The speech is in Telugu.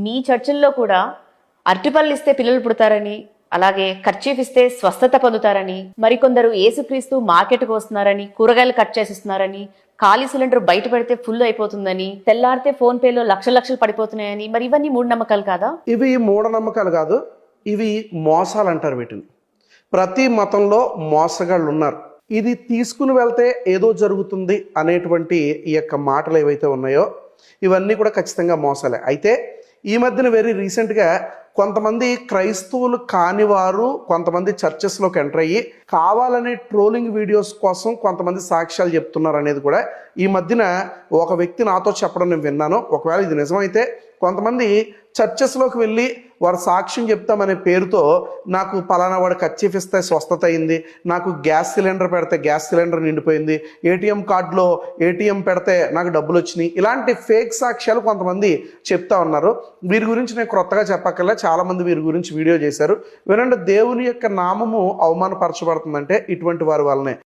మీ చర్చిల్లో కూడా అరటిపళ్ళు ఇస్తే పిల్లలు పుడతారని, అలాగే కర్చీఫ్ ఇస్తే స్వస్థత పొందుతారని, మరికొందరు యేసుక్రీస్తు మార్కెట్కి వస్తున్నారని, కూరగాయలు కట్ చేసిస్తున్నారని, ఖాళీ సిలిండర్ బయట పెడితే ఫుల్ అయిపోతుందని, తెల్లారితే ఫోన్ పేలో లక్షలు పడిపోతున్నాయని, మరి ఇవన్నీ మూఢనమ్మకాలు కాదా? ఇవి మూఢనమ్మకాలు కాదు, ఇవి మోసాలు అంటారు వీటిని. ప్రతి మతంలో మోసగాళ్ళు ఉన్నారు. ఇది తీసుకుని వెళ్తే ఏదో జరుగుతుంది అనేటువంటి ఈ యొక్క మాటలు ఏవైతే ఉన్నాయో ఇవన్నీ కూడా ఖచ్చితంగా మోసాలే. అయితే ఈ మధ్యన వెరీ రీసెంట్గా కొంతమంది క్రైస్తవులు కాని వారు కొంతమంది చర్చెస్లోకి ఎంటర్ అయ్యి కావాలనే ట్రోలింగ్ వీడియోస్ కోసం కొంతమంది సాక్ష్యాలు చెప్తున్నారు అనేది కూడా ఈ మధ్యన ఒక వ్యక్తి నాతో చెప్పడం నేను విన్నాను. ఒకవేళ ఇది నిజమైతే కొంతమంది చర్చెస్లోకి వెళ్ళి వారు సాక్ష్యం చెప్తామనే పేరుతో నాకు పలానా వాడు కర్చీఫ్ ఇస్తే స్వస్థత అయింది, నాకు గ్యాస్ సిలిండర్ పెడితే గ్యాస్ సిలిండర్ నిండిపోయింది, ఏటీఎం కార్డులో ఏటీఎం పెడితే నాకు డబ్బులు వచ్చినాయి, ఇలాంటి ఫేక్ సాక్ష్యాలు కొంతమంది చెప్తా ఉన్నారు. వీరి గురించి నేను క్రొత్తగా చెప్పక్కర్లే, చాలామంది వీరి గురించి వీడియో చేశారు. వినండి, దేవుని యొక్క నామము అవమానపరచబడుతుందంటే ఇటువంటి వారి వల్లనే.